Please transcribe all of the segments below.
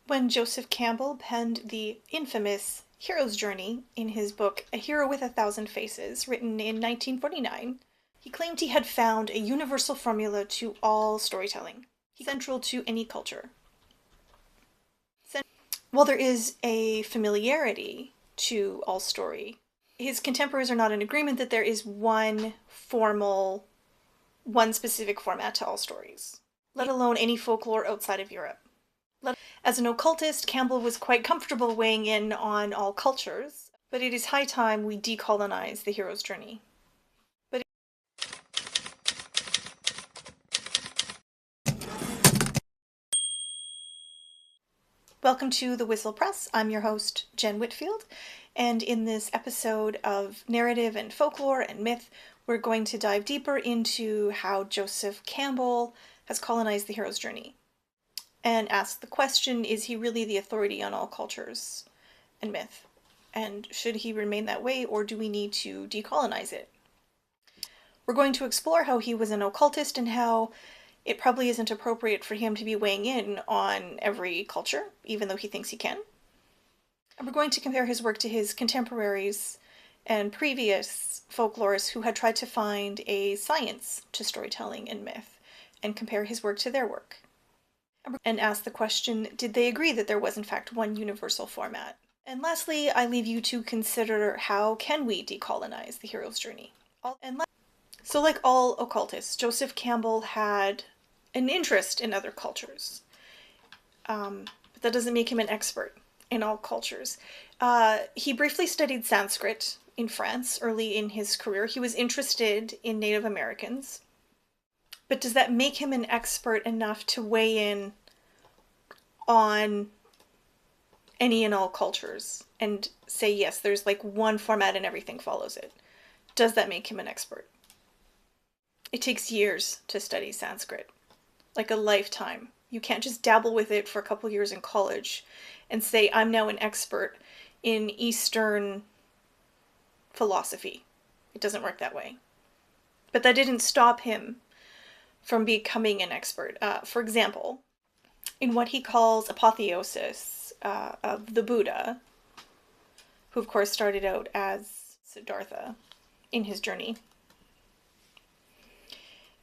When Joseph Campbell penned the infamous hero's journey in his book A Hero with a Thousand Faces, written in 1949, he claimed he had found a universal formula to all storytelling, central to any culture. While there is a familiarity to all story, his contemporaries are not in agreement that there is one specific format to all stories, let alone any folklore outside of Europe. As an occultist, Campbell was quite comfortable weighing in on all cultures, but it is high time we decolonize the hero's journey. Welcome to The Whistle Press. I'm your host, Jen Whitfield, and in this episode of narrative and folklore and myth, we're going to dive deeper into how Joseph Campbell has colonized the hero's journey, and ask the question, is he really the authority on all cultures and myth? And should he remain that way, or do we need to decolonize it? We're going to explore how he was an occultist and how it probably isn't appropriate for him to be weighing in on every culture, even though he thinks he can. And we're going to compare his work to his contemporaries and previous folklorists who had tried to find a science to storytelling and myth, and compare his work to their work. And ask the question, did they agree that there was in fact one universal format? And lastly, I leave you to consider, how can we decolonize the hero's journey? So like all occultists, Joseph Campbell had an interest in other cultures. But that doesn't make him an expert in all cultures. He briefly studied Sanskrit in France early in his career. He was interested in Native Americans. But does that make him an expert enough to weigh in on any and all cultures and say, yes, there's like one format and everything follows it? Does that make him an expert? It takes years to study Sanskrit, like a lifetime. You can't just dabble with it for a couple years in college and say, I'm now an expert in Eastern philosophy. It doesn't work that way. But that didn't stop him from becoming an expert. For example, in what he calls apotheosis of the Buddha, who of course started out as Siddhartha in his journey,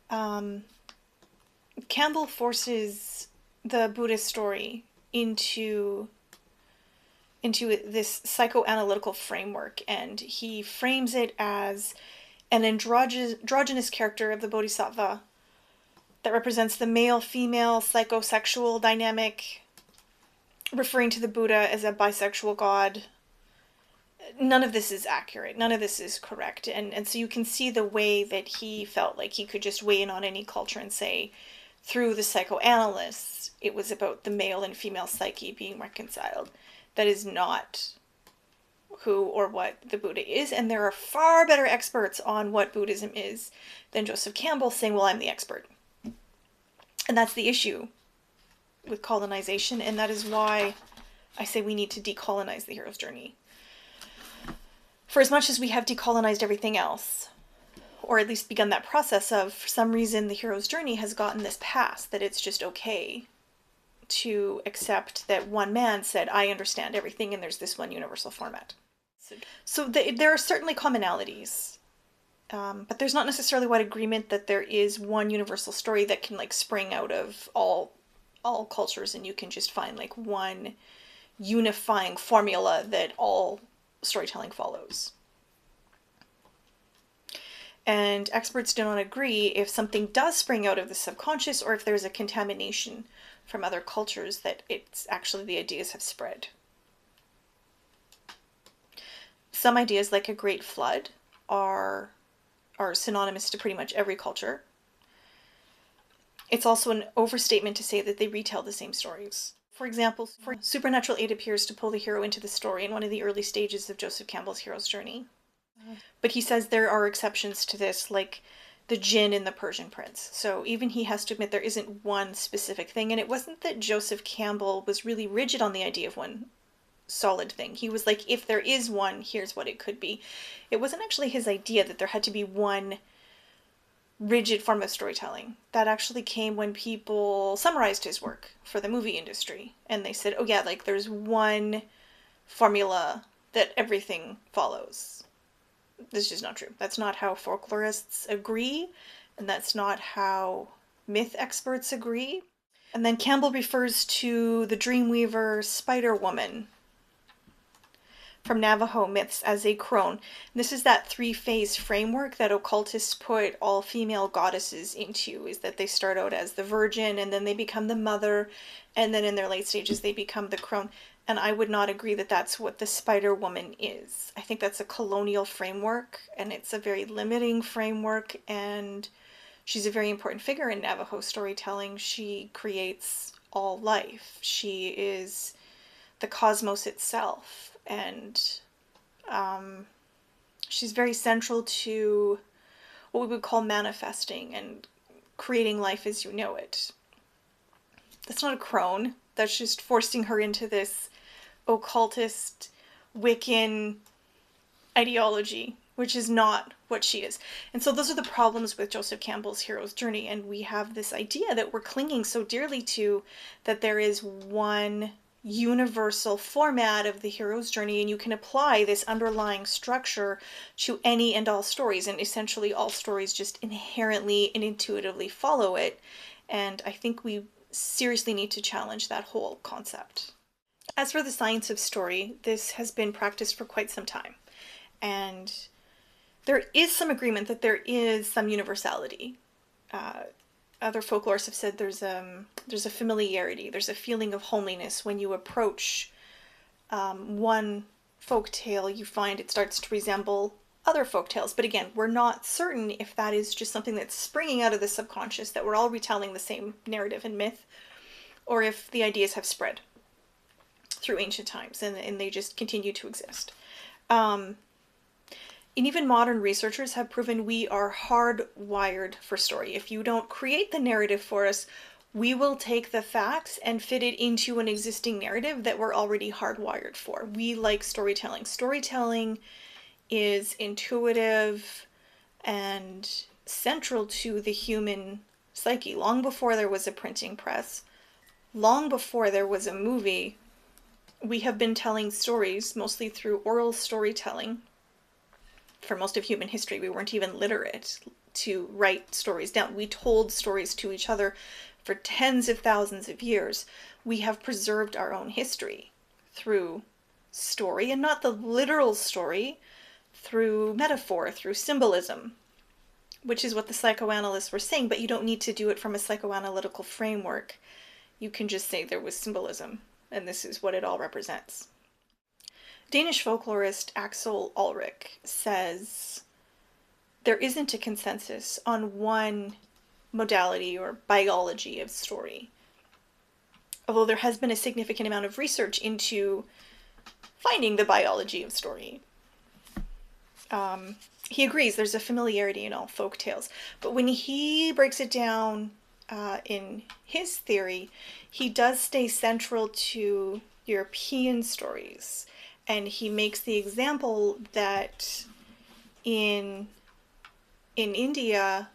Campbell forces the Buddhist story into this psychoanalytical framework, and he frames it as an androgynous character of the Bodhisattva that represents the male-female psychosexual dynamic, referring to the Buddha as a bisexual god. None of this is accurate. None of this is correct. And so you can see the way that he felt like he could just weigh in on any culture and say, through the psychoanalysts, it was about the male and female psyche being reconciled. That is not who or what the Buddha is. And there are far better experts on what Buddhism is than Joseph Campbell saying, well, I'm the expert. And that's the issue with colonization, and that is why I say we need to decolonize the hero's journey. For as much as we have decolonized everything else, or at least begun that process of, for some reason, the hero's journey has gotten this pass that it's just okay to accept that one man said, I understand everything, and there's this one universal format. So there are certainly commonalities. But there's not necessarily wide agreement that there is one universal story that can like spring out of all cultures, and you can just find like one unifying formula that all storytelling follows. And experts do not agree if something does spring out of the subconscious, or if there's a contamination from other cultures, that it's actually the ideas have spread. Some ideas, like a great flood, are synonymous to pretty much every culture. It's also an overstatement to say that they retell the same stories. For example, supernatural aid appears to pull the hero into the story in one of the early stages of Joseph Campbell's hero's journey. But he says there are exceptions to this, like the jinn in the Persian Prince. So even he has to admit there isn't one specific thing. And it wasn't that Joseph Campbell was really rigid on the idea of one solid thing. He was like, if there is one, here's what it could be. It wasn't actually his idea that there had to be one rigid form of storytelling. That actually came when people summarized his work for the movie industry. And they said, oh yeah, like there's one formula that everything follows. This is just not true. That's not how folklorists agree, and that's not how myth experts agree. And then Campbell refers to the Dreamweaver Spider Woman from Navajo myths as a crone. This is that three-phase framework that occultists put all female goddesses into, is that they start out as the virgin, and then they become the mother, and then in their late stages they become the crone. And I would not agree that that's what the Spider Woman is. I think that's a colonial framework, and it's a very limiting framework, and she's a very important figure in Navajo storytelling. She creates all life. She is the cosmos itself, and she's very central to what we would call manifesting and creating life as you know it. That's not a crone. That's just forcing her into this occultist Wiccan ideology, which is not what she is. And so those are the problems with Joseph Campbell's hero's journey. And we have this idea that we're clinging so dearly to, that there is one universal format of the hero's journey, and you can apply this underlying structure to any and all stories, and essentially all stories just inherently and intuitively follow it. And I think we seriously need to challenge that whole concept. As for the science of story, this has been practiced for quite some time, and there is some agreement that there is some universality. Other folklorists have said there's a familiarity, there's a feeling of homeliness when you approach one folk tale. You find it starts to resemble other folk tales, but again, we're not certain if that is just something that's springing out of the subconscious, that we're all retelling the same narrative and myth, or if the ideas have spread through ancient times and they just continue to exist. And even modern researchers have proven we are hardwired for story. If you don't create the narrative for us, we will take the facts and fit it into an existing narrative that we're already hardwired for. We like storytelling. Storytelling is intuitive and central to the human psyche. Long before there was a printing press, long before there was a movie, we have been telling stories, mostly through oral storytelling. For most of human history, we weren't even literate to write stories down. We told stories to each other for tens of thousands of years. We have preserved our own history through story, and not the literal story, through metaphor, through symbolism, which is what the psychoanalysts were saying, but you don't need to do it from a psychoanalytical framework. You can just say there was symbolism, and this is what it all represents. Danish folklorist Axel Ulrich says there isn't a consensus on one modality or biology of story, although there has been a significant amount of research into finding the biology of story. He agrees there's a familiarity in all folk tales, but when he breaks it down in his theory, he does stay central to European stories, and he makes the example that in India,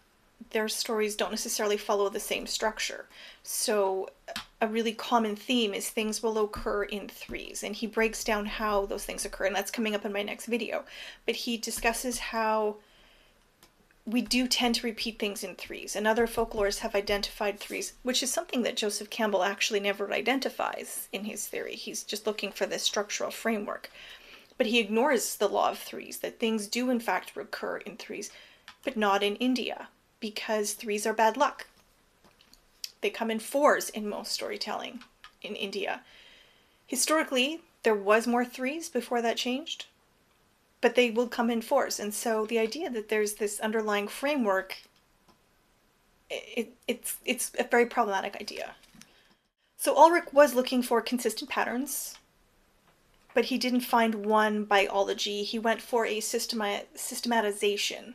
their stories don't necessarily follow the same structure. So a really common theme is things will occur in threes, and he breaks down how those things occur, and that's coming up in my next video. But he discusses how we do tend to repeat things in threes, and other folklorists have identified threes, which is something that Joseph Campbell actually never identifies in his theory. He's just looking for this structural framework. But he ignores the law of threes, that things do in fact recur in threes, but not in India, because threes are bad luck. They come in fours in most storytelling in India. Historically, there was more threes before that changed, but they will come in fours. And so the idea that there's this underlying framework, it's a very problematic idea. So Ulrich was looking for consistent patterns, but he didn't find one biology. He went for a systematization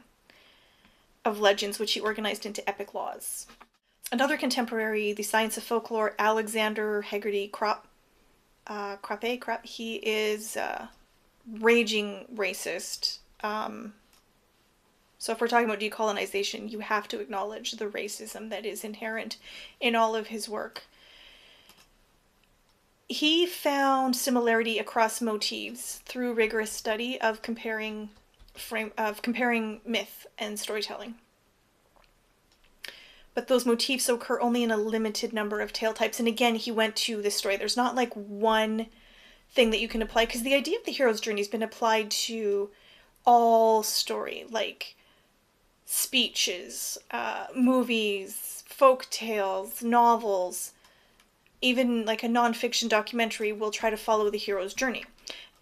of legends, which he organized into epic laws. Another contemporary, the science of folklore, Alexander Haggerty Kropp, he is raging racist, So if we're talking about decolonization, you have to acknowledge the racism that is inherent in all of his work. He found similarity across motifs through rigorous study of comparing myth and storytelling. But those motifs occur only in a limited number of tale types. And again, he went to the story. There's not like one thing that you can apply, because the idea of the hero's journey has been applied to all story, like speeches, movies, folk tales, novels. Even like a nonfiction documentary will try to follow the hero's journey.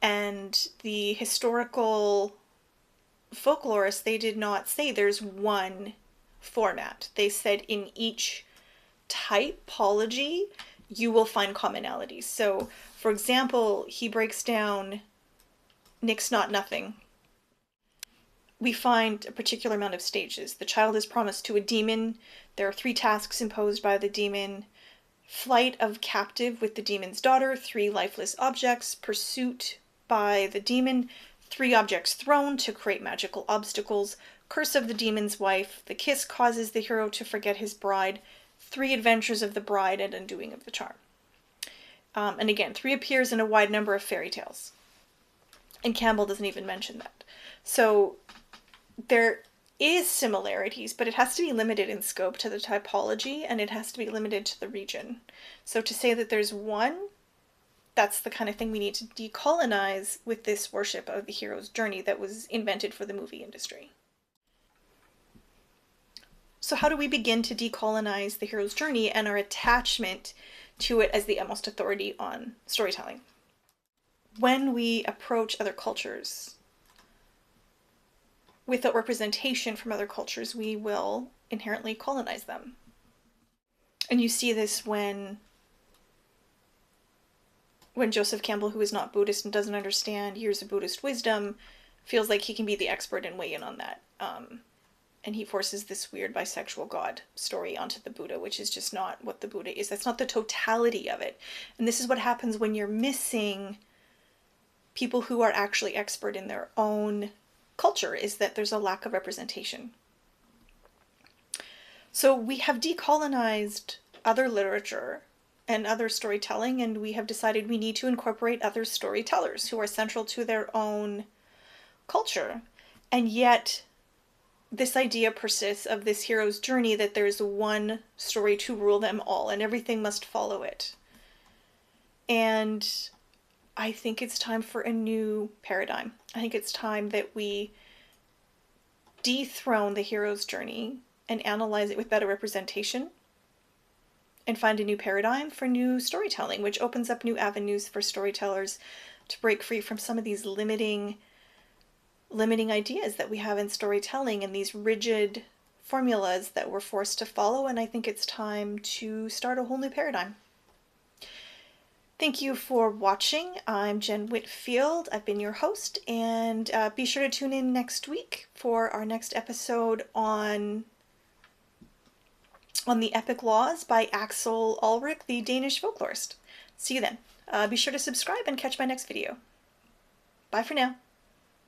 And the historical folklorists, they did not say there's one format. They said in each typology you will find commonalities. So for example, he breaks down Nix Not Nothing. We find a particular amount of stages. The child is promised to a demon. There are 3 tasks imposed by the demon: flight of captive with the demon's daughter, 3 lifeless objects, pursuit by the demon, 3 objects thrown to create magical obstacles, curse of the demon's wife, the kiss causes the hero to forget his bride, 3 adventures of the bride, and undoing of the charm. And again, 3 appears in a wide number of fairy tales. And Campbell doesn't even mention that. So there is similarities, but it has to be limited in scope to the typology, and it has to be limited to the region. So to say that there's one, that's the kind of thing we need to decolonize with this worship of the hero's journey that was invented for the movie industry. So how do we begin to decolonize the hero's journey and our attachment to it as the utmost authority on storytelling? When we approach other cultures without representation from other cultures, we will inherently colonize them. And you see this when Joseph Campbell, who is not Buddhist and doesn't understand years of Buddhist wisdom, feels like he can be the expert and weigh in on that. And he forces this weird bisexual god story onto the Buddha, which is just not what the Buddha is. That's not the totality of it. And this is what happens when you're missing people who are actually expert in their own culture, is that there's a lack of representation. So we have decolonized other literature and other storytelling, and we have decided we need to incorporate other storytellers who are central to their own culture. And yet this idea persists of this hero's journey, that there's one story to rule them all and everything must follow it. And I think it's time for a new paradigm. I think it's time that we dethrone the hero's journey and analyze it with better representation and find a new paradigm for new storytelling, which opens up new avenues for storytellers to break free from some of these limiting ideas that we have in storytelling and these rigid formulas that we're forced to follow. And I think it's time to start a whole new paradigm. Thank you for watching. I'm Jen Whitfield. I've been your host, and be sure to tune in next week for our next episode on the epic laws by Axel Ulrich, the Danish folklorist. See you then. Be sure to subscribe and catch my next video. Bye for now.